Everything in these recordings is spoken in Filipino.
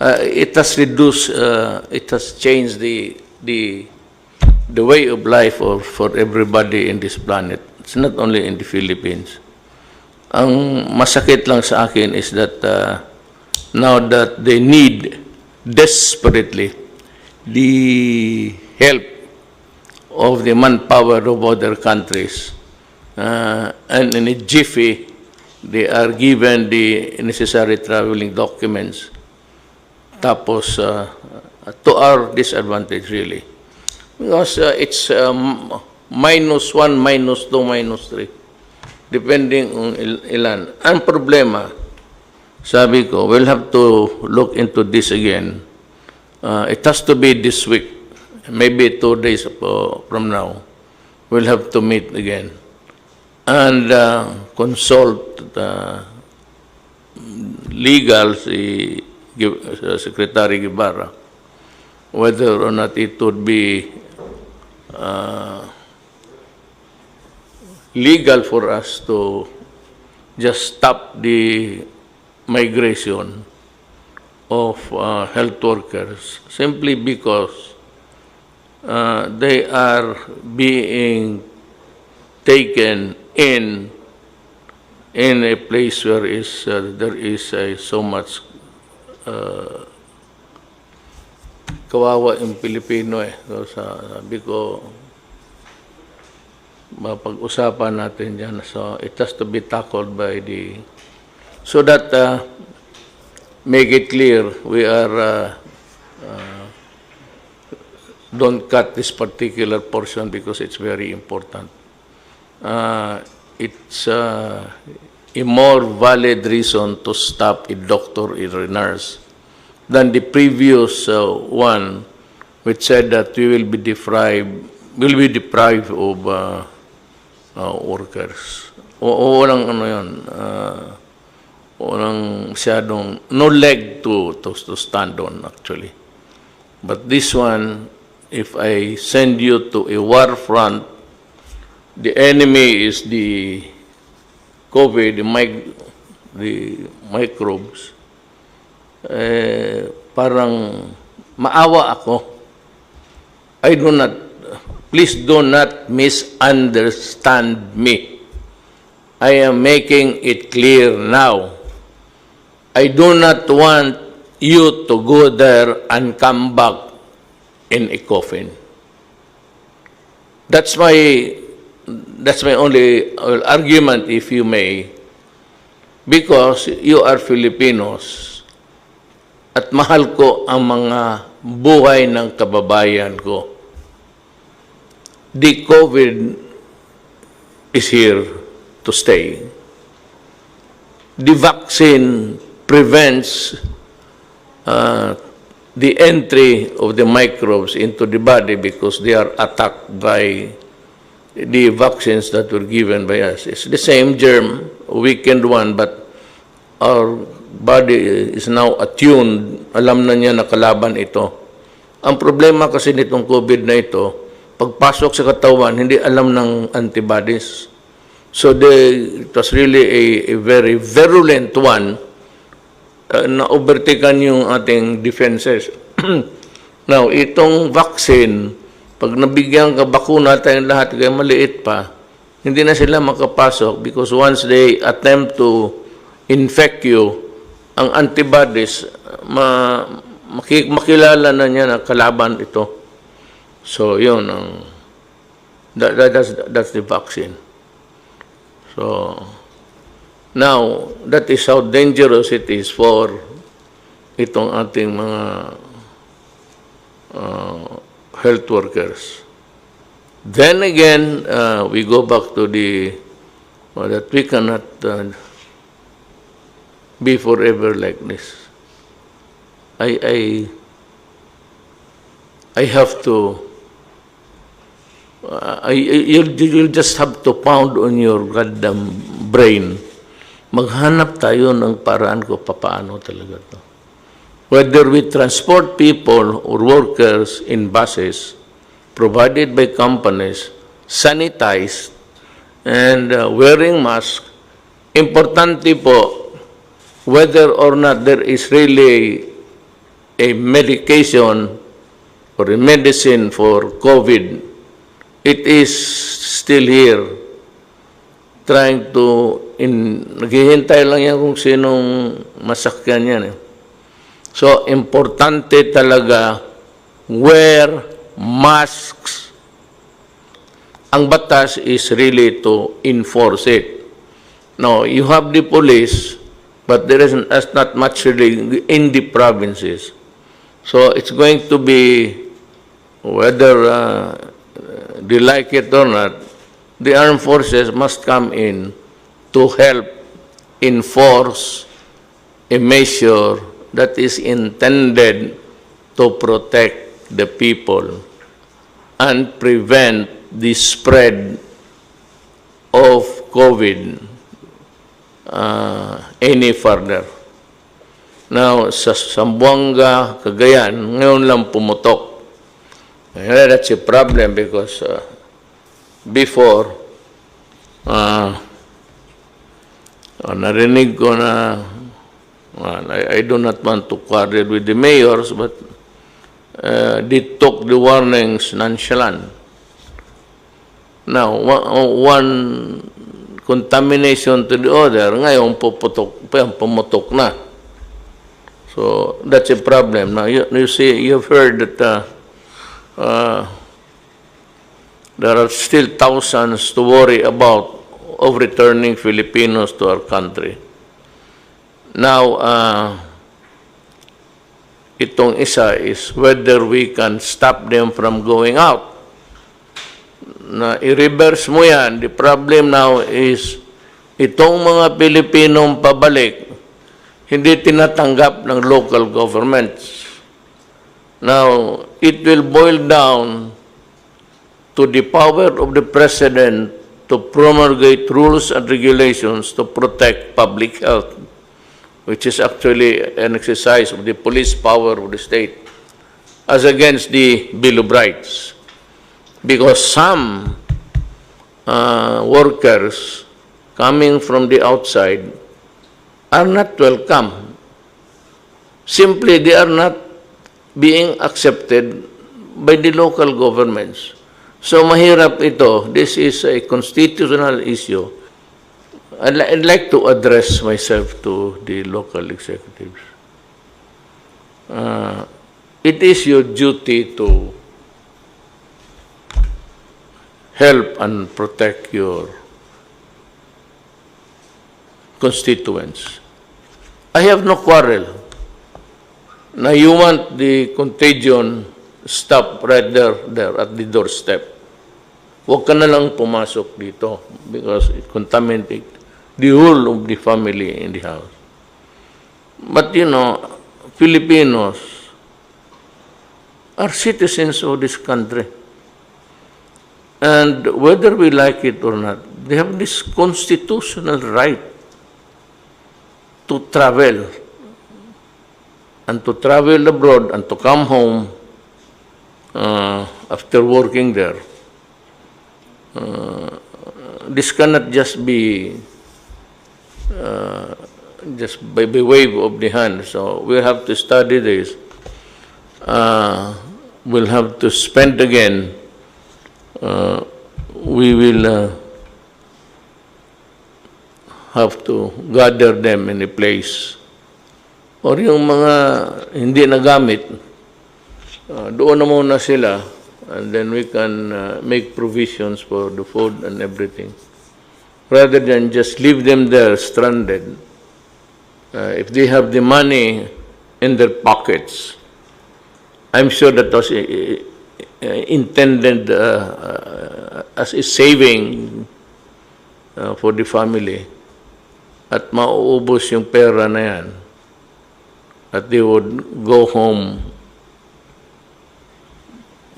it has reduced, it has changed the way of life for everybody in this planet. It's not only in the Philippines. Ang masakit lang sa akin is that now that they need desperately the help of the manpower of other countries, and in a jiffy, they are given the necessary traveling documents. Tapos, to our disadvantage, really. Because it's -1, -2, -3, depending on ilan. Ang problema, sabi ko, we'll have to look into this again. It has to be this week, maybe 2 days from now. We'll have to meet again and consult legal si Secretary Guevara whether or not it would be legal for us to just stop the migration of health workers simply because they are being taken in a place where there is so much kawawa yung Pilipino eh. So, sabi ko, mapag-usapan natin dyan. So, it has to be tackled by so that, make it clear, we are, don't cut this particular portion because it's very important. It's a more valid reason to stop a doctor or a nurse than the previous one, which said that we will be deprived of workers. Walang ano yun, walang masyadong, no leg to stand on actually. But this one, if I send you to a war front, the enemy is the COVID, the microbes, parang maawa ako. Please do not misunderstand me. I am making it clear now. I do not want you to go there and come back in a coffin. That's my only argument, if you may, because you are Filipinos at mahal ko ang mga buhay ng kababayan ko. The COVID is here to stay. The vaccine prevents the entry of the microbes into the body because they are attacked by the vaccines that were given by us. It's the same germ, weakened one, but our body is now attuned. Alam na niya na kalaban ito. Ang problema kasi nitong COVID na ito, pagpasok sa katawan, hindi alam ng antibodies. So it was really a very virulent one na overtaken yung ating defenses. Now, itong vaccine, pag nabigyan ka bakuna tayong lahat, kaya maliit pa, hindi na sila makapasok because once they attempt to infect you, ang antibodies, makilala na niya na kalaban ito. So, yun, that's the vaccine. So, now, that is how dangerous it is for itong ating mga health workers. Then again, we go back to that we cannot be forever like this. I have to, you'll just have to pound on your goddamn brain. Maghanap tayo ng paraan ko papaano talaga to. Whether we transport people or workers in buses provided by companies, sanitized, and wearing masks, importante po whether or not there is really a medication or a medicine for COVID, it is still here trying to, naghihintay lang yan kung sinong masakyan yan. So, importante talaga, wear masks. Ang batas is really to enforce it. Now, you have the police, but there is not much really in the provinces. So, it's going to be, whether they like it or not, the armed forces must come in to help enforce a measure that is intended to protect the people and prevent the spread of COVID any further. Now, sa Zamboanga, Cagayan, ngayon lang pumutok. That's a problem because before, narinig ko na, I do not want to quarrel with the mayors, but they took the warnings nonchalant. Now, one contamination to the other, ngayon pumutok na. So, that's a problem. Now, you see, you've heard that there are still thousands to worry about of returning Filipinos to our country. Now, itong isa is whether we can stop them from going out. Na i-reverse mo yan, the problem now is itong mga Pilipinong pabalik, hindi tinatanggap ng local governments. Now, it will boil down to the power of the President to promulgate rules and regulations to protect public health, which is actually an exercise of the police power of the state, as against the Bill of Rights. Because some workers coming from the outside are not welcome. Simply, they are not being accepted by the local governments. So, mahirap ito. This is a constitutional issue. I'd like to address myself to the local executives. It is your duty to help and protect your constituents. I have no quarrel. Now, you want the contagion stop right there at the doorstep. Huwag ka na lang pumasok dito because it contaminates the whole of the family in the house. But you know, Filipinos are citizens of this country. And whether we like it or not, they have this constitutional right to travel and to travel abroad and to come home after working there. This cannot just be just by wave of the hand. So we have to study this. We'll have to spend again. We will have to gather them in a place. Or yung mga hindi nagamit, doon na muna sila, and then we can make provisions for the food and everything. Rather than just leave them there stranded. If they have the money in their pockets, I'm sure that was intended as a saving for the family. At mauubos yung pera na yan. At they would go home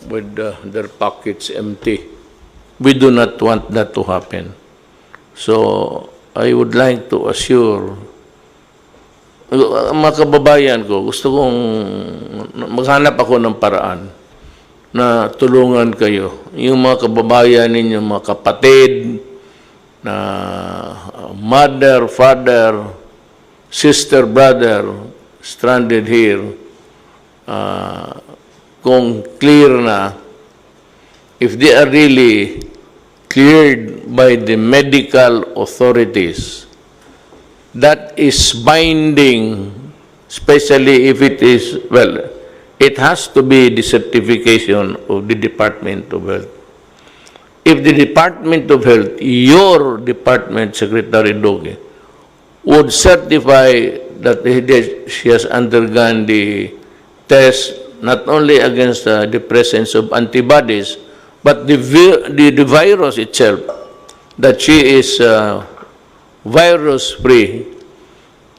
with their pockets empty. We do not want that to happen. So, I would like to assure mga kababayan ko, gusto kong maghanap ako ng paraan na tulungan kayo. Yung mga kababayan ninyo, mga kapatid, na mother, father, sister, brother, stranded here, ah, kung clear na, if they are really cleared by the medical authorities, that is binding, especially if it is, well, it has to be the certification of the Department of Health. If the Department of Health, your department, Secretary Doge, would certify that she has undergone the test not only against the presence of antibodies, but the virus itself, that she is virus-free,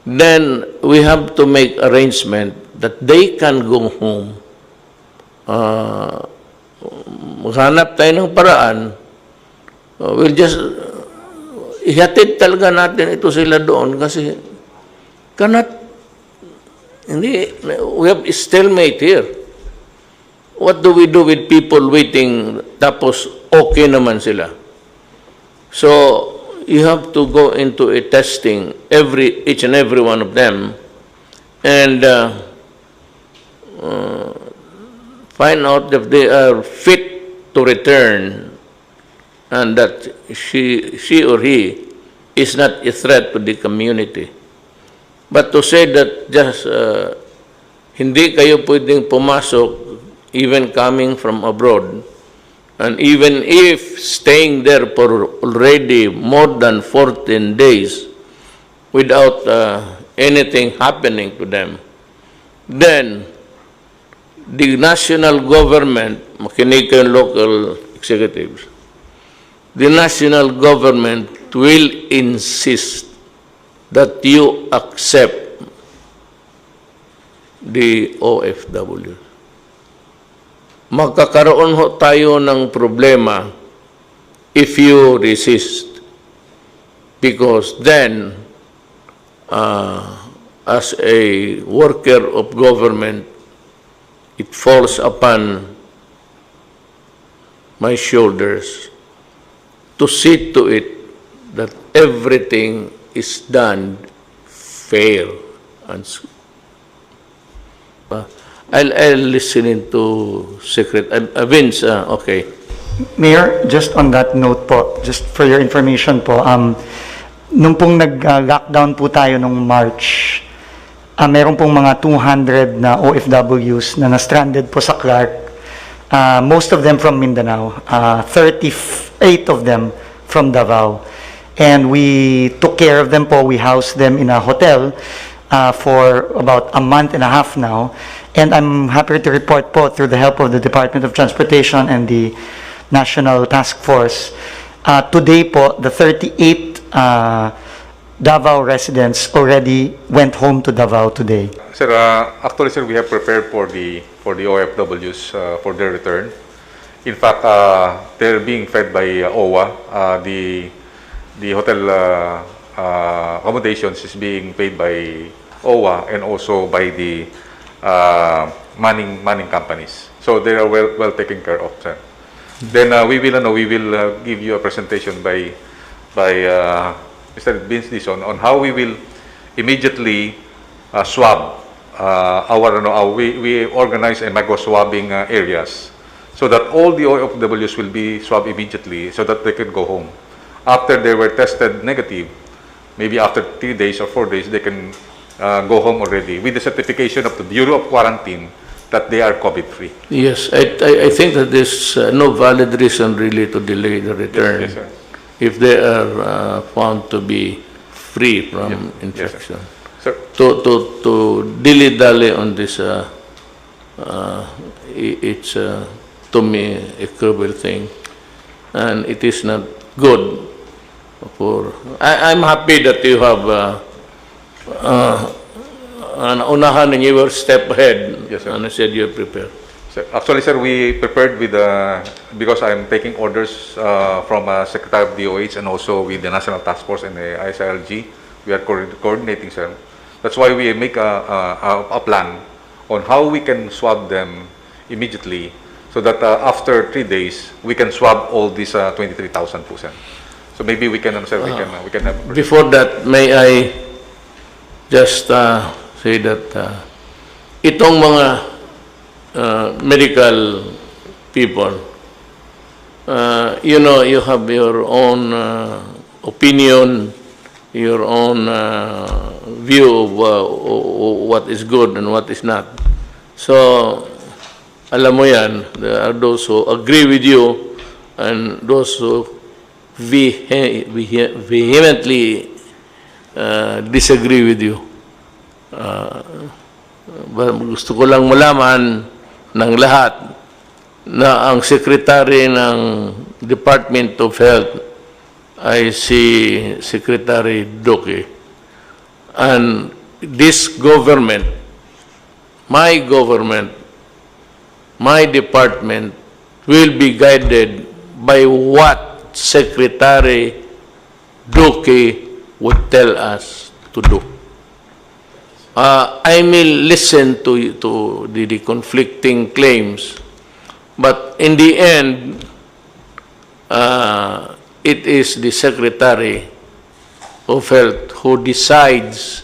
then we have to make arrangement that they can go home. Maghanap tayo ng paraan. We'll just ihatid talaga natin ito sila doon kasi we have stalemate here. What do we do with people waiting tapos okay naman sila? So, you have to go into a testing each and every one of them and find out if they are fit to return and that she or he is not a threat to the community. But to say that just hindi kayo pwedeng pumasok even coming from abroad, and even if staying there for already more than 14 days without anything happening to them, then the national government, makinig kayo local executives, the national government will insist that you accept the OFW. Magkakaroon ho tayo ng problema if you resist. Because then, as a worker of government, it falls upon my shoulders to see to it that everything is done fair and I'll listen to Vince, okay. Mayor, just on that note po, just for your information po, nung pong nag-lockdown po tayo nung March, meron pong mga 200 na OFWs na na-stranded po sa Clark, most of them from Mindanao, 38 of them from Davao. And we took care of them po, we housed them in a hotel for about a month and a half now. And I'm happy to report po, through the help of the Department of Transportation and the National Task Force, today po, the 38 Davao residents already went home to Davao today. Sir, actually, sir, we have prepared for the OFWs for their return. In fact, they're being fed by OWA. The hotel accommodations is being paid by OWA and also by the manning companies. So they are well taken care of, sir. Then we will give you a presentation by Mr. Vince Dison on how we will immediately swab we organize a micro swabbing areas so that all the OFWs will be swabbed immediately so that they can go home. After they were tested negative, maybe after 3 days or 4 days, they can go home already with the certification of the Bureau of Quarantine that they are COVID-free. Yes, I think that there's no valid reason really to delay the return. Yes, sir. If they are found to be free from infection. Sir. To dilly-dally on this, it's to me a cruel thing, and it is not good for. I'm happy that you have an unahan and you were step ahead. Yes, sir. And I said you're prepared. Actually, sir, we prepared with because I'm taking orders from Secretary of DOH and also with the National Task Force and the ISILG. We are coordinating, sir. That's why we make a plan on how we can swab them immediately, so that after 3 days we can swab all these 23,000 po, sir. So maybe we can, sir, we can have. Before that, may I just say that itong mga medical people. You know, you have your own opinion, your own view of what is good and what is not. So, alam mo yan, there are those who agree with you and those who vehemently disagree with you. Gusto ko lang malaman ng lahat na ang Secretary ng Department of Health ay si Secretary Duque. And this government, my department will be guided by what Secretary Duque would tell us to do. I may listen to the conflicting claims, but in the end, it is the Secretary of Health who decides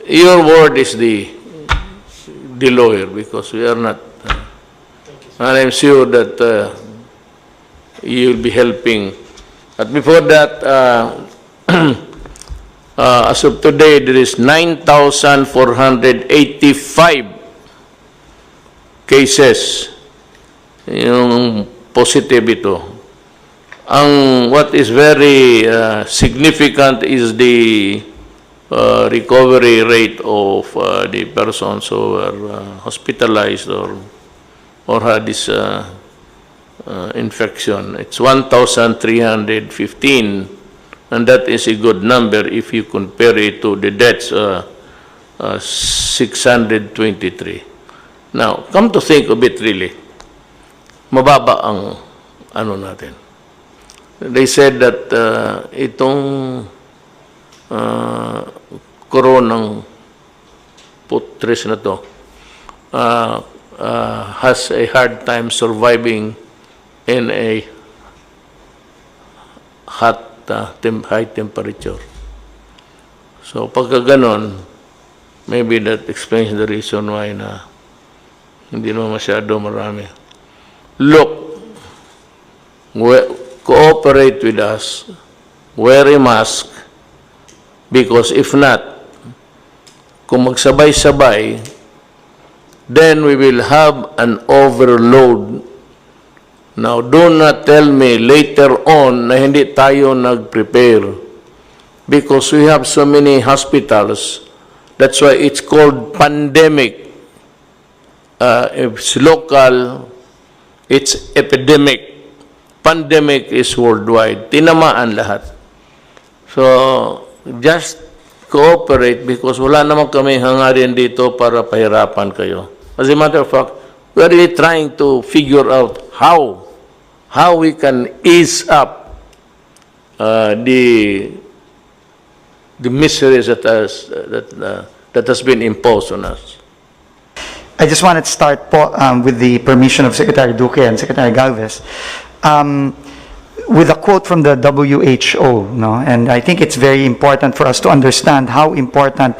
your word is the lawyer, because we are not, and I'm sure that you'll be helping. But before that, as of today, there is 9,485 cases yung positive ito. What is very significant is the recovery rate of the persons who were hospitalized or had this infection. It's 1,315, and that is a good number if you compare it to the deaths, 623. Now, come to think of it, really, mababa ang ano natin. They said that itong koronang putres na to has a hard time surviving in a hot, high temperature. So pagka ganon, maybe that explains the reason why na hindi naman masyado marami. Look, cooperate with us, wear a mask, because if not, kung magsabay-sabay, then we will have an overload. Now, do not tell me later on na hindi tayo nag-prepare, because we have so many hospitals. That's why it's called pandemic. It's local, it's epidemic. Pandemic is worldwide. Tinamaan lahat. So, just cooperate, because wala naman kami hangarin dito para pahirapan kayo. As a matter of fact, we are really trying to figure out how we can ease up the miseries that has been imposed on us. I just wanted to start po, with the permission of Secretary Duque and Secretary Galvez, with a quote from the WHO, no? And I think it's very important for us to understand how important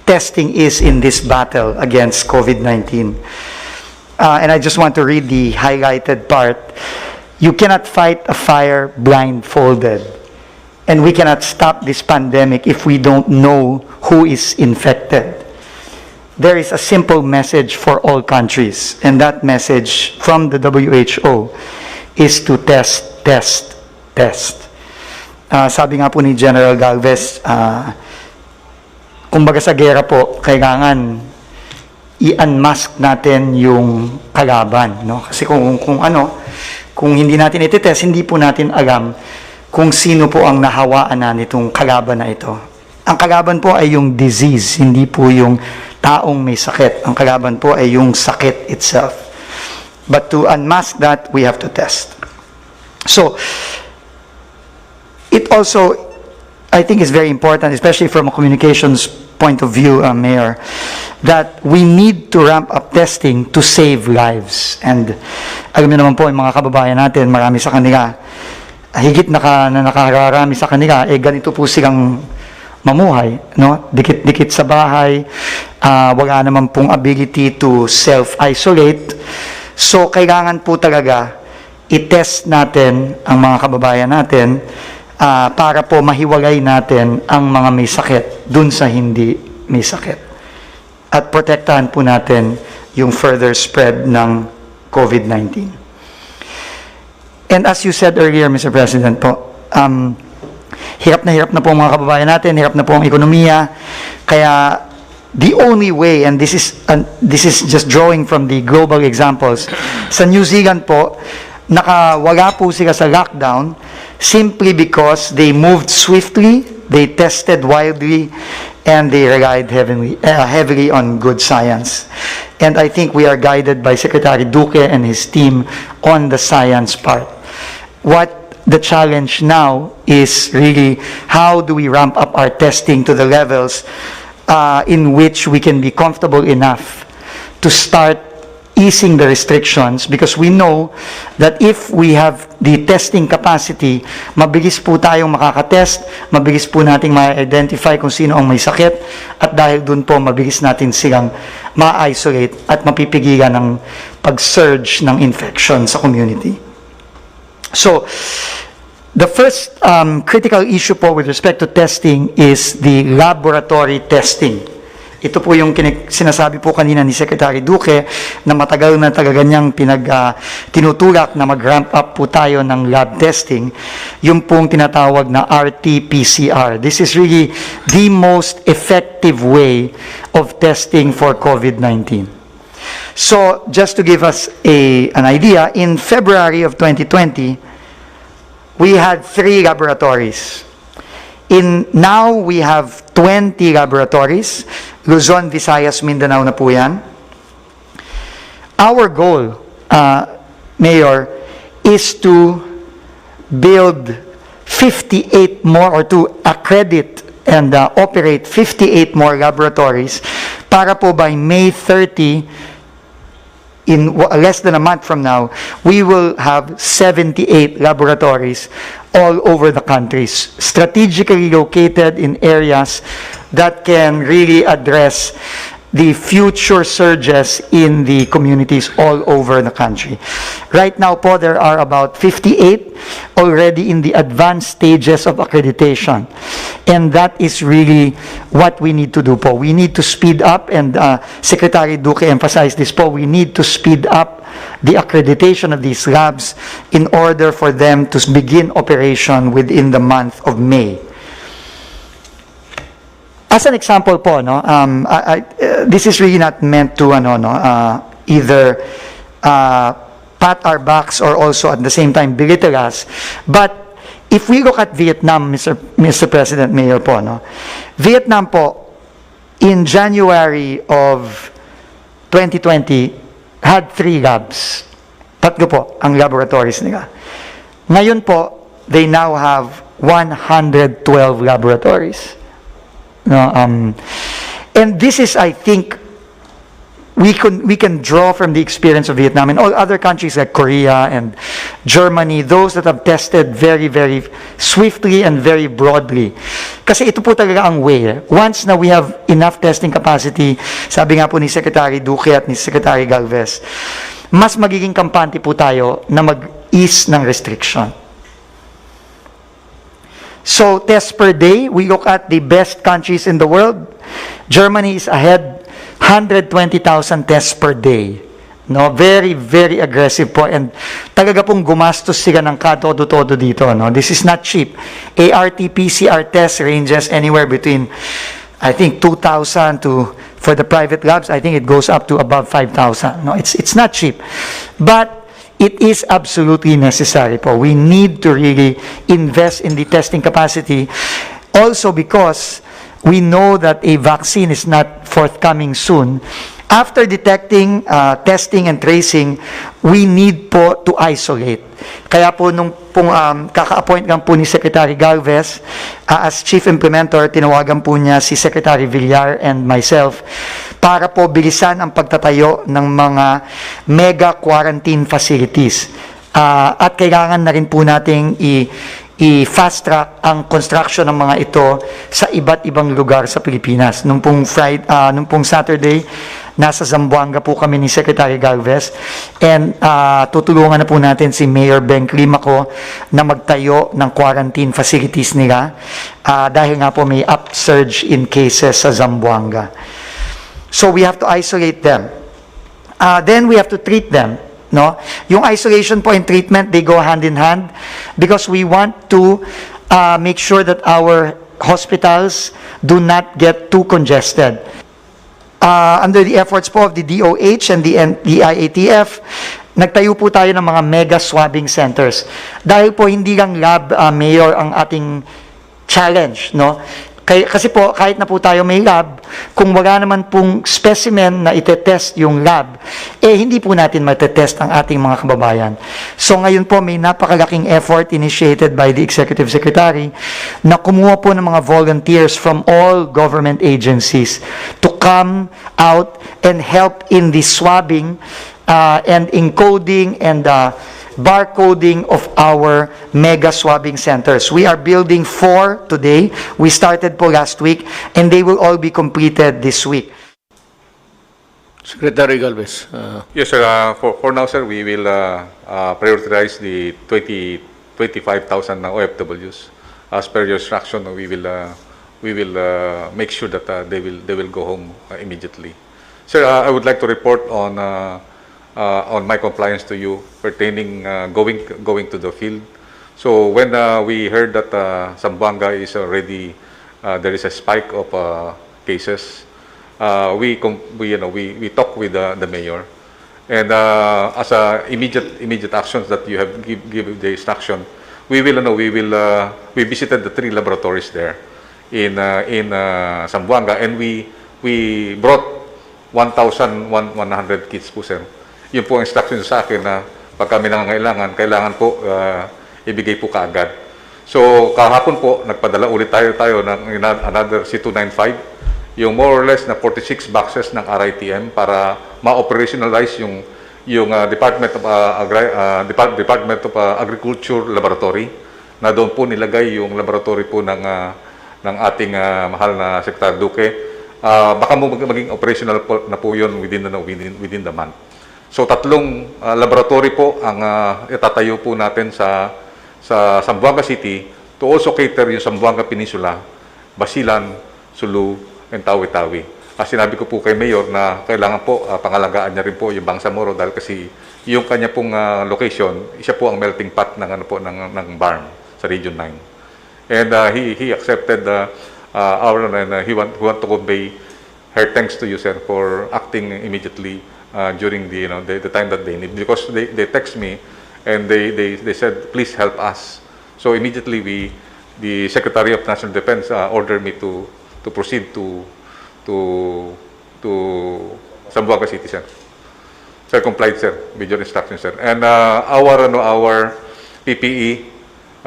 testing is in this battle against COVID-19. And I just want to read the highlighted part. You cannot fight a fire blindfolded, and we cannot stop this pandemic if we don't know who is infected. There is a simple message for all countries, and that message from the WHO is to test, test, test. Sabi nga po ni General Galvez, kumbaga sa gera po, kailangan i-unmask natin yung kalaban, no? Kasi kung hindi natin iti-test, hindi po natin alam kung sino po ang nahawaan na nitong kalaban na ito. Ang kalaban po ay yung disease, hindi po yung taong may sakit. Ang kalaban po ay yung sakit itself. But to unmask that, we have to test. So, it also, I think, is very important, especially from a communications point of view, Mayor, that we need to ramp up testing to save lives. And alam niyo naman po, yung mga kababayan natin, marami sa kanila, higit na nakararami sa kanila, ganito po silang mamuhay, no? Dikit-dikit sa bahay, wala naman pong ability to self-isolate. So, kailangan po talaga i-test natin ang mga kababayan natin para po mahiwalay natin ang mga may sakit dun sa hindi may sakit. At protektahan po natin yung further spread ng COVID-19. And as you said earlier, Mr. President po, hirap na po ang mga kababayan natin, hirap na po ang ekonomiya, kaya the only way, and this is just drawing from the global examples, sa New Zealand po, nakawala po sila sa lockdown simply because they moved swiftly, they tested widely, and they relied heavily on good science. And I think we are guided by Secretary Duque and his team on the science part. What the challenge now is really how do we ramp up our testing to the levels in which we can be comfortable enough to start easing the restrictions, because we know that if we have the testing capacity, mabilis po tayong makakatest, mabilis po nating ma-identify kung sino ang may sakit, at dahil dun po mabilis natin silang ma-isolate at mapipigilan ng pag-surge ng infection sa community. So, the first critical issue po with respect to testing is the laboratory testing. Ito po yung sinasabi po kanina ni Secretary Duque na matagal na talaga niyang tinutulak na mag-ramp up po tayo ng lab testing, yung pong tinatawag na RT-PCR. This is really the most effective way of testing for COVID-19. So, just to give us an idea, in February of 2020, we had 3 laboratories. Now we have 20 laboratories. Luzon, Visayas, Mindanao na po yan. Our goal, Mayor, is to build 58 more, or to accredit and operate 58 more laboratories para po by May 30, in less than a month from now, we will have 78 laboratories all over the country, strategically located in areas that can really address the future surges in the communities all over the country. Right now po, there are about 58 already in the advanced stages of accreditation. And that is really what we need to do po. We need to speed up, and Secretary Duque emphasized this po, we need to speed up the accreditation of these labs in order for them to begin operation within the month of May. As an example po, no, this is really not meant to either pat our backs or also at the same time belittle us. But if we look at Vietnam, Mr. President, Mayor po, no, Vietnam po, in January of 2020, had 3 labs. 3 po ang laboratories nila. Ngayon po, they now have 112 laboratories. No, and this is, I think, we can draw from the experience of Vietnam and all other countries like Korea and Germany, those that have tested very, very swiftly and very broadly. Kasi ito po talaga ang way. Once na we have enough testing capacity, sabi nga po ni Secretary Duque at ni Secretary Galvez, mas magiging kampante po tayo na mag-ease ng restriction. So, tests per day, we look at the best countries in the world. Germany is ahead, 120,000 tests per day. No, very, very aggressive po. And talaga pong gumastos sila ng katodo-todo dito. No? This is not cheap. ART-PCR test ranges anywhere between, I think, 2,000 to, for the private labs, I think it goes up to above 5,000. No, it's not cheap. But it is absolutely necessary po. We need to really invest in the testing capacity. Also because we know that a vaccine is not forthcoming soon. After detecting, testing, and tracing, we need po to isolate. Kaya po nung kaka-appoint lang po ni Secretary Galvez, as Chief Implementer, tinawagan po niya si Secretary Villar and myself para po bilisan ang pagtatayo ng mga mega quarantine facilities. At kailangan na rin po nating i-fast track ang construction ng mga ito sa iba't ibang lugar sa Pilipinas. Nung pong Saturday, nasa Zamboanga po kami ni Secretary Galvez, and tutulungan na po natin si Mayor Ben Climaco na magtayo ng quarantine facilities nila dahil nga po may upsurge in cases sa Zamboanga. So we have to isolate them. Then we have to treat them. No? Yung isolation po and treatment, they go hand in hand because we want to make sure that our hospitals do not get too congested. Under the efforts po of the DOH and the IATF, nagtayo po tayo ng mga mega swabbing centers. Dahil po hindi lang lab, Mayor, ang ating challenge, no? Kasi po, kahit na po tayo may lab, kung wala naman pong specimen na itetest yung lab, hindi po natin matetest ang ating mga kababayan. So ngayon po, may napakalaking effort initiated by the Executive Secretary na kumuha po ng mga volunteers from all government agencies to come out and help in the swabbing and encoding and barcoding of our mega swabbing centers. We are building 4 today. We started po last week, and they will all be completed this week. Secretary Galvez. Yes, sir. For now, sir, we will prioritize the 25,000 OFWs. As per your instruction, we will make sure that they will go home immediately. Sir, I would like to report on my compliance to you pertaining going to the field. So when we heard that Zamboanga is already there is a spike of cases, we talked with the mayor, and as immediate actions that you have give the instruction, we visited the 3 laboratories there in Zamboanga, and we brought 1,100 kits po, sir. Yun po ang instruction sa akin na pag kami nangangailangan, kailangan po ibigay po kaagad. So kahapon po, nagpadala ulit tayo ng another C295, yung more or less na 46 boxes ng RITM para ma-operationalize yung Department of Agriculture Laboratory, na doon po nilagay yung laboratory po ng ating mahal na Secretary Duque. Baka maging operational po na po yun within the month. So 3 laboratory po ang itatayo po natin sa Zamboanga City to also cater yung Zamboanga Peninsula, Basilan, Sulu, and Tawi-Tawi. Sinabi ko po kay Mayor na kailangan po pangalagaan niya rin po yung Bangsamoro dahil kasi yung kanya pong location, isa po ang melting pot ng BARM sa Region 9. And he accepted our and he want to convey her thanks to you, sir, for acting immediately during the time that they need, because they text me and they said please help us. So immediately the Secretary of National Defense ordered me to proceed to Zamboanga City, sir. Sir, complied, sir, with your instructions, sir. And our PPE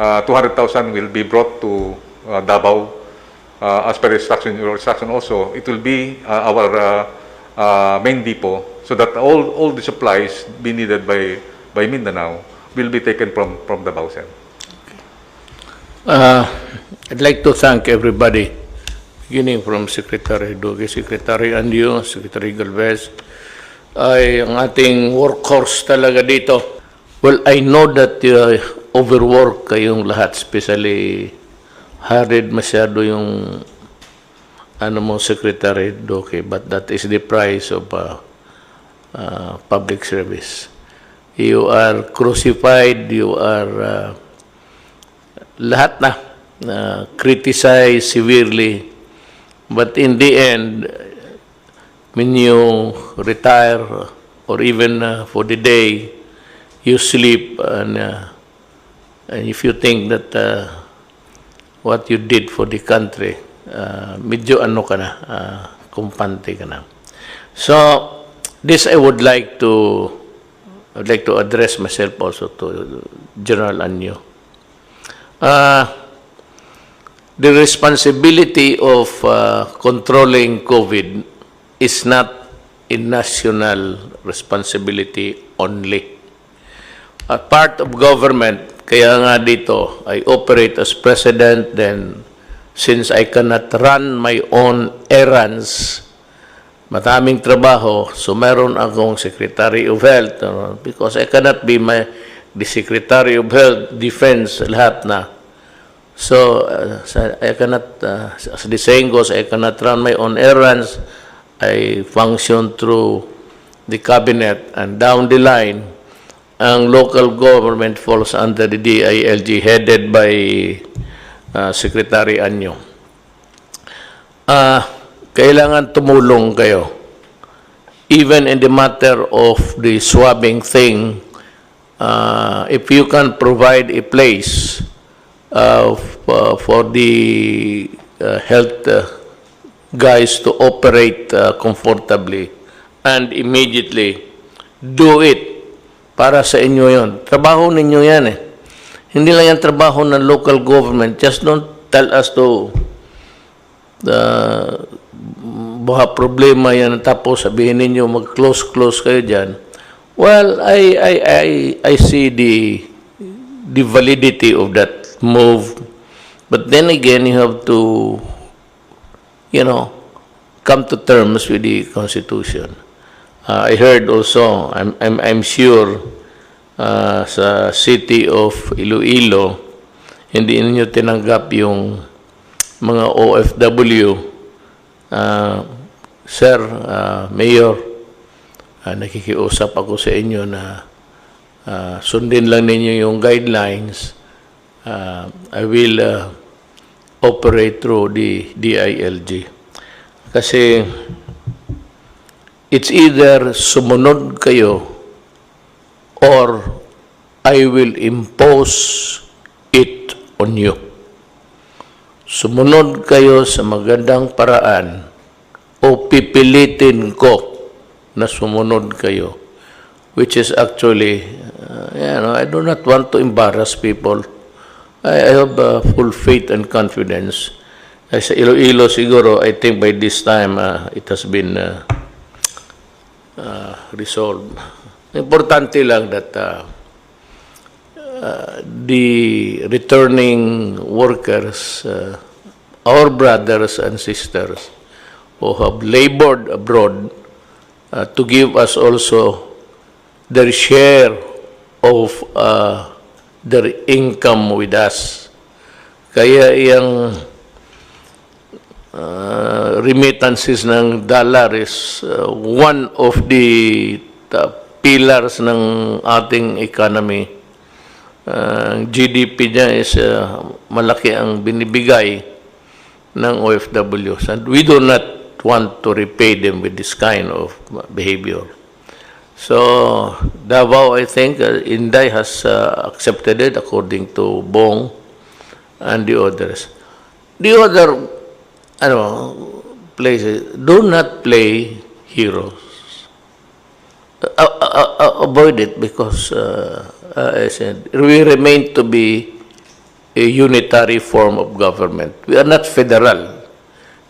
200,000 will be brought to Davao as per your instruction also. It will be our main depot, so that all the supplies be needed by Mindanao will be taken from Davao, sir. I'd like to thank everybody, beginning from Secretary Duque, Secretary Andio, Secretary Galvez, ay ang ating workhorse talaga dito. Well, I know that overwork kayong lahat, especially hurried masyado yung Secretary Duque, but that is the price of public service. You are crucified, you are lahat na criticized severely, but in the end, when you retire or even for the day, you sleep, and if you think that what you did for the country, medyo kumpante ka na. So this I would like to address myself also to General Anyo. The responsibility of controlling COVID is not a national responsibility only. A part of government kaya nga dito, I operate as president, then since I cannot run my own errands, mataming trabaho, so meron akong Secretary of Health, because I cannot be the Secretary of Health, Defense, lahat na. So, I cannot, as the saying goes, I cannot run my own errands. I function through the cabinet, and down the line, ang local government falls under the DILG headed by Secretary Anyo. Kailangan tumulong kayo. Even in the matter of the swabbing thing, if you can provide a place for the health guys to operate comfortably and immediately, do it. Para sa inyo yon. Trabaho ninyo yan eh. Hindi lang yan trabaho ng local government. Just don't tell us to baka problema yan tapos sabihin ninyo mag-close kayo dyan. Well, I see the validity of that move. But then again, you have to, come to terms with the Constitution. I heard also, I'm sure, sa city of Iloilo, hindi ninyo tinanggap yung mga OFW. Sir, Mayor, nakikiusap ako sa inyo na sundin lang ninyo yung guidelines. I will operate through the DILG. Kasi it's either sumunod kayo or I will impose it on you. Sumunod kayo sa magandang paraan o pipilitin ko na sumunod kayo, which is actually, I do not want to embarrass people. I have full faith and confidence. Sa Iloilo siguro, I think by this time, it has been resolved. Importante lang that the returning workers, our brothers and sisters who have labored abroad, to give us also their share of their income with us. Kaya yung remittances ng dollar is one of the pillars ng ating economy. GDP niya is malaki ang binibigay ng OFWs, and we do not want to repay them with this kind of behavior. So Davao, I think, Inday has accepted it according to Bong and the others. The other places do not play heroes. Avoid it because, I said, we remain to be a unitary form of government. We are not federal.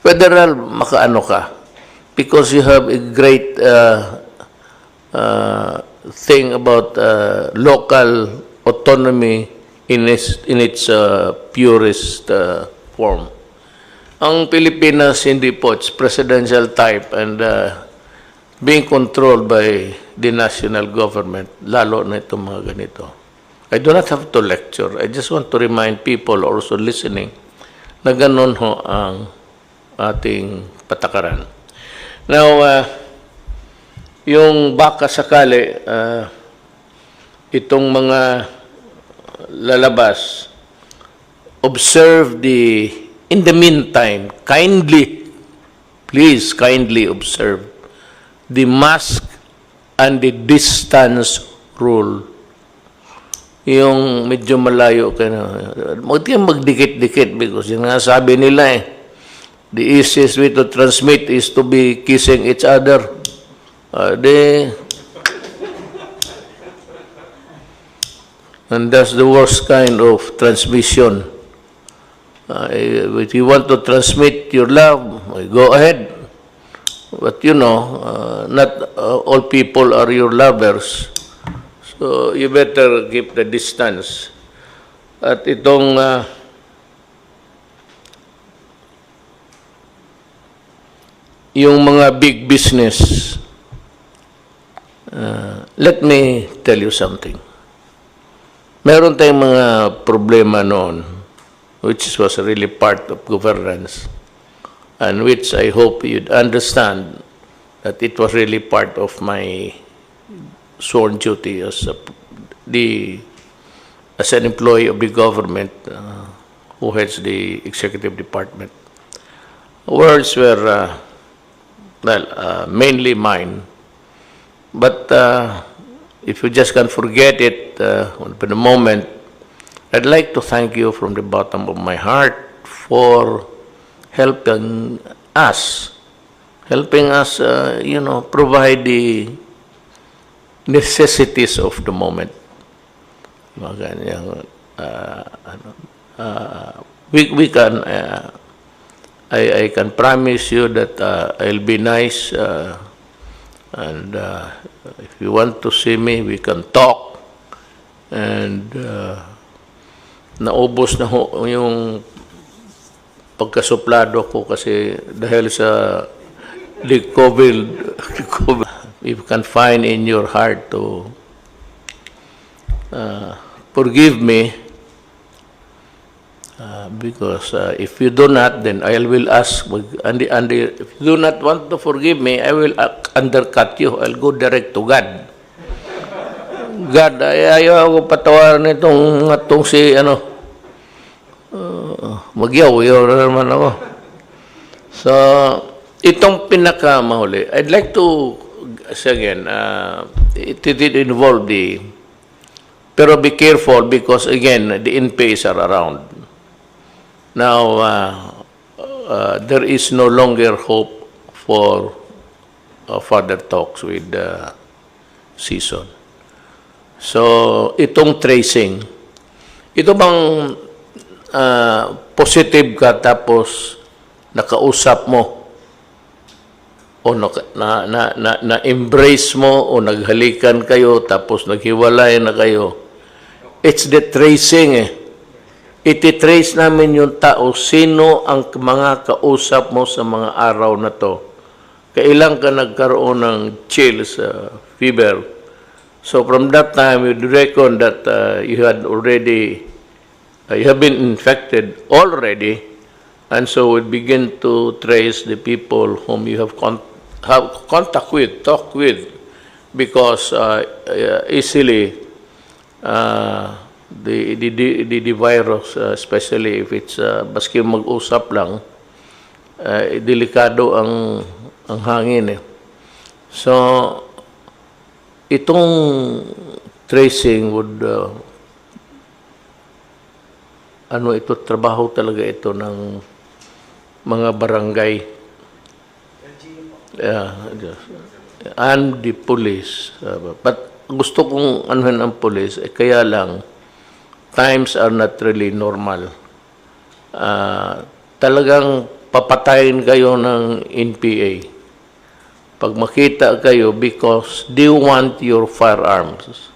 Federal, makaano ka. Because you have a great thing about local autonomy in its purest form. Ang Pilipinas, hindi po. It's presidential type and being controlled by the national government, lalo na itong mga ganito. I do not have to lecture. I just want to remind people also listening na ganun ho ang ating patakaran. Now, yung baka sakali, itong mga lalabas, observe in the meantime, please kindly observe the mask and the distance rule. Yung medyo malayo ka na. Huwag kayong magdikit-dikit because yung nga sabi nila the easiest way to transmit is to be kissing each other. And that's the worst kind of transmission. If you want to transmit your love, go ahead. But not all people are your lovers. So you better keep the distance. At itong yung mga big business, let me tell you something. Meron tayong mga problema noon, which was really part of governance, and which I hope you'd understand that it was really part of my sworn duty as an employee of the government who heads the executive department. Words were mainly mine, but if you just can't forget it for the moment, I'd like to thank you from the bottom of my heart for helping us, provide the necessities of the moment. We can, I can promise you that I'll be nice, and if you want to see me, we can talk. And naubos na ho yung pagkasuplado ko kasi dahil sa the COVID, if you can find in your heart to forgive me, because if you do not, then I will ask, and if you do not want to forgive me, I will undercut you. I'll go direct to God. God, ayaw ako patawaran itong si, magyaw naman ako. So, itong pinakamahuli, I'd like to, again, it did involve pero be careful because, again, the NPAs are around. Now, there is no longer hope for further talks with season. So, itong tracing, ito bang positive ka tapos nakausap mo o na-embrace mo o naghalikan kayo tapos naghiwalay na kayo? It's the tracing iti-trace namin yung tao, sino ang mga kausap mo sa mga araw na to. Kailan ka nagkaroon ng chills, fever. So from that time, we reckon that you have been infected already, and so we begin to trace the people whom you have contact with, talk with, because easily the virus, especially if it's baski mag-usap lang, delikado ang hangin. So itong tracing would trabaho talaga ito ng mga barangay and the police. But gusto kong anuhin ang police, kaya lang times are not really normal. Talagang papatayin kayo ng NPA pag makita kayo because they want your firearms.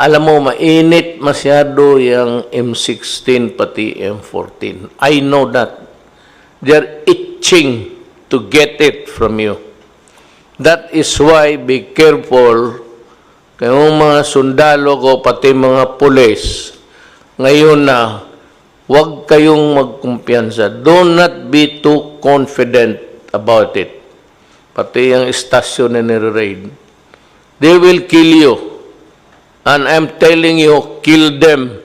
Alam mo, mainit masyado yung M16 pati M14. I know that. They're itching to get it from you. That is why be careful kayong mga sundalo ko, pati mga pulis. Ngayon na, huwag kayong magkumpiyansa. Do not be too confident about it. Pati yung istasyon na nire-raid. They will kill you. And I'm telling you, kill them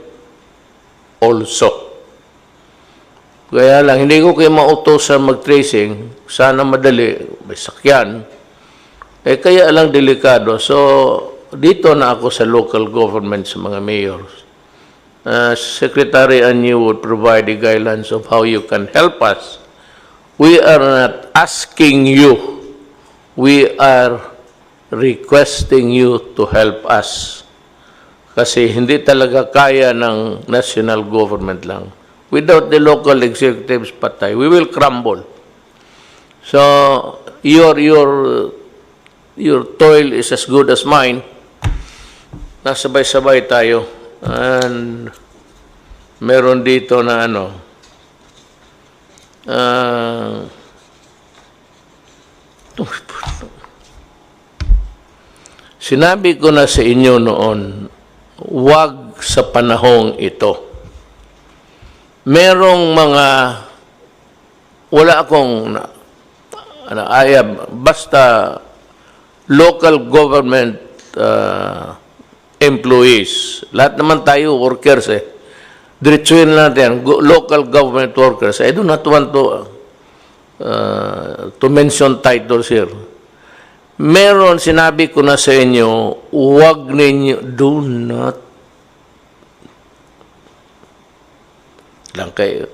also. Kaya lang, hindi ko kayo mautosan mag-tracing. Sana madali, may sakyan. Kaya lang delikado. So, dito na ako sa local government, sa mga mayors. Secretary Anyu would provide the guidelines of how you can help us. We are not asking you. We are requesting you to help us. Kasi hindi talaga kaya ng national government lang. Without the local executives patay, we will crumble. So, your toil is as good as mine. Nasabay-sabay tayo. And meron dito na ano, sinabi ko na sa inyo noon, huwag sa panahong ito. Merong mga, wala akong ayab, basta local government employees, lahat naman tayo workers diretsuhin natin, local government workers. I do not want to mention titles here. Meron, sinabi ko na sa inyo, huwag ninyo, do not, lang kay,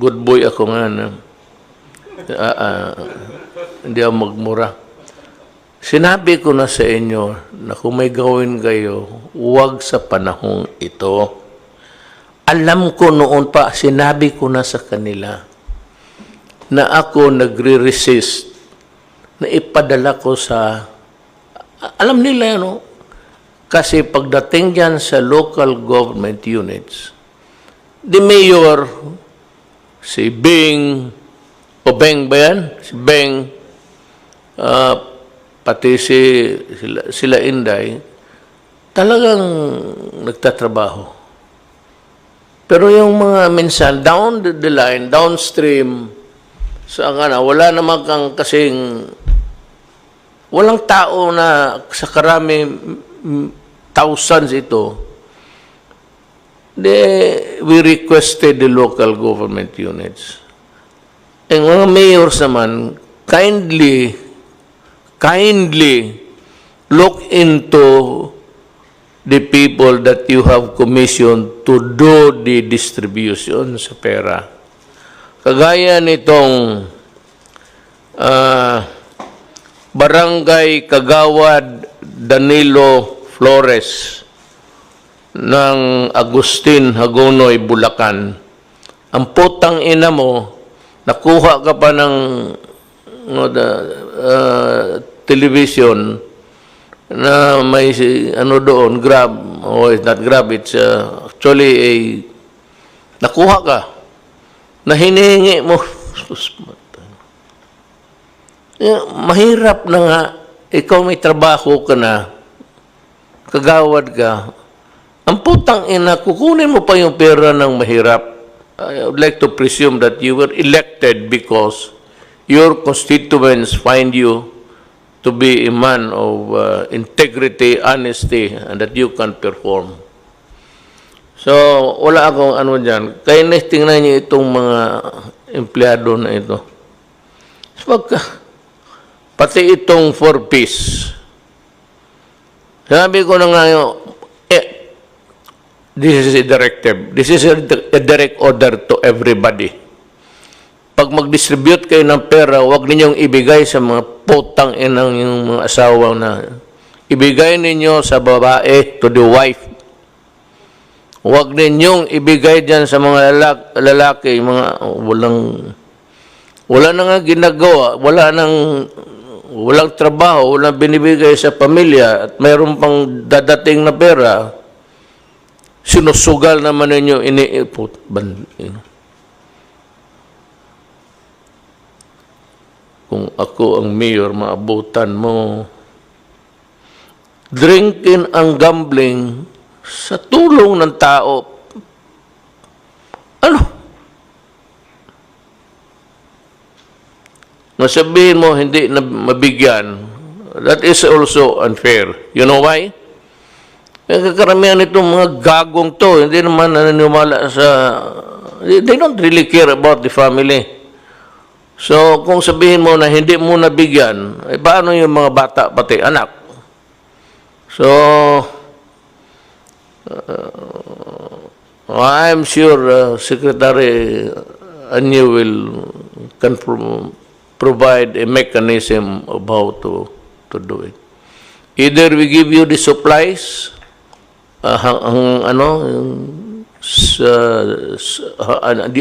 good boy ako nga na, hindi ako magmura. Sinabi ko na sa inyo na kung may gawin kayo, huwag sa panahong ito. Alam ko noon pa, sinabi ko na sa kanila na ako nagre-resist na ipadala ko sa, alam nila, no? Kasi pagdating dyan sa local government units, the mayor, si Bing, o Beng ba yan? Si Beng, pati sila Inday, talagang nagtatrabaho. Pero yung mga minsan, down the line, downstream, sa wala naman kang kasing, walang tao na sa karami thousands ito. We requested the local government units. Ang mga mayors naman, kindly look into the people that you have commissioned to do the distribution sa pera. Kagaya nitong Barangay Kagawad Danilo Flores ng Agustin Hagonoy, Bulacan. Ang putang ina mo, nakuha ka pa ng television na may doon, Grab, it's not Grab, it's actually nakuha ka, na hinihingi mo. Mahirap na nga, ikaw may trabaho ka na, kagawad ka, ang putang ina, kukunin mo pa yung pera ng mahirap. I would like to presume that you were elected because your constituents find you to be a man of integrity, honesty, and that you can perform. So, wala akong dyan. Kaya tingnan niyo itong mga empleyado na ito. Pati itong 4-piece. Sabi ko na nga this is a directive. This is a direct order to everybody. Pag mag-distribute kayo ng pera, huwag ninyong ibigay sa mga putang inang yung mga asawa na ibigay ninyo sa babae, to the wife. Huwag ninyong ibigay dyan sa mga lalaki, mga wala na nga ginagawa, walang trabaho, walang binibigay sa pamilya, at mayroon pang dadating na pera, sinusugal naman ninyo, iniipot. Kung ako ang mayor, maabutan mo. Drinking ang gambling sa tulong ng tao. Masabihin mo, hindi na mabigyan. That is also unfair. You know why? Kakaramihan itong mga gagong to, hindi naman naniniwala sa... They don't really care about the family. So, kung sabihin mo na hindi mo nabigyan, paano yung mga bata pati anak? So, I'm sure Secretary Anyo can provide a mechanism of how to do it. Either we give you the supplies, the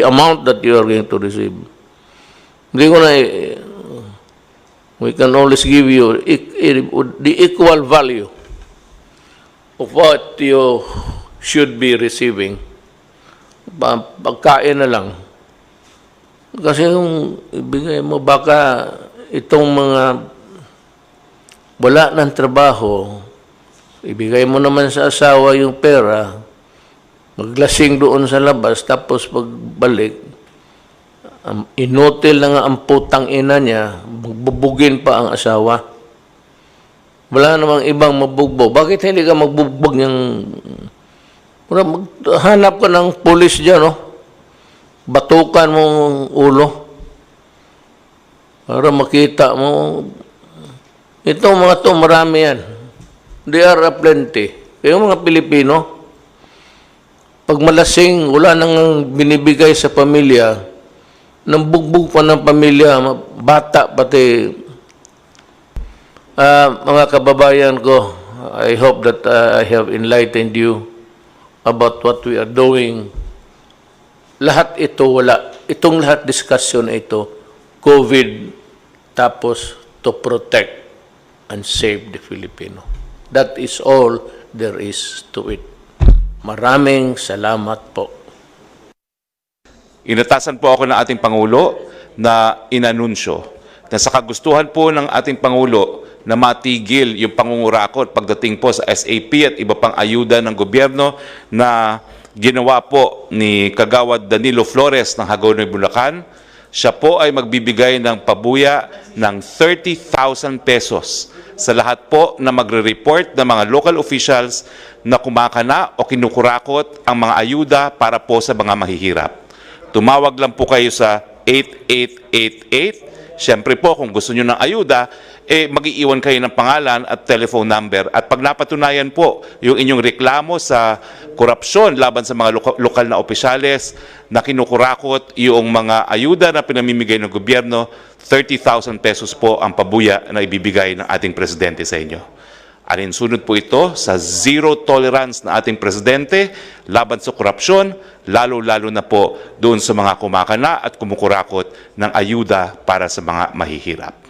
amount that you are going to receive. We can always give you the equal value of what you should be receiving. Pagkain na lang. Kasi yung ibigay mo, baka itong mga wala ng trabaho, ibigay mo naman sa asawa yung pera, maglasing doon sa labas, tapos pagbalik, inutil na nga ang putang ina niya, magbubugin pa ang asawa. Wala namang ibang mabugbog. Bakit hindi ka magbugbog ng... Hanap ka ng pulis dyan, no? Batukan mo ang ulo para makita mo. Itong mga to, marami yan. They are plenty. Kaya mga Pilipino, pag malasing, wala nang binibigay sa pamilya, nang bugbog pa ng pamilya, bata pati. Mga kababayan ko, I hope that I have enlightened you about what we are doing. Lahat ito, wala. Itong lahat discussion ito, COVID, tapos to protect and save the Filipino. That is all there is to it. Maraming salamat po. Inatasan po ako ng ating Pangulo na inanunsyo na sa kagustuhan po ng ating Pangulo na matigil yung pangungurakot pagdating po sa SAP at iba pang ayuda ng gobyerno na ginawa po ni Kagawad Danilo Flores ng Hagonoy, Bulacan. Siya po ay magbibigay ng pabuya ng 30,000 pesos sa lahat po na magre-report ng mga local officials na kumakana o kinukurakot ang mga ayuda para po sa mga mahihirap. Tumawag lang po kayo sa 8888. Siyempre po, kung gusto nyo ng ayuda, mag-iiwan kayo ng pangalan at telephone number. At pag napatunayan po yung inyong reklamo sa korupsyon laban sa mga lokal na opisyales na kinukurakot yung mga ayuda na pinamimigay ng gobyerno, 30,000 pesos po ang pabuya na ibibigay ng ating presidente sa inyo. Alinsunod po ito sa zero tolerance na ating presidente laban sa korupsyon, lalo-lalo na po doon sa mga kumakana at kumukurakot ng ayuda para sa mga mahihirap.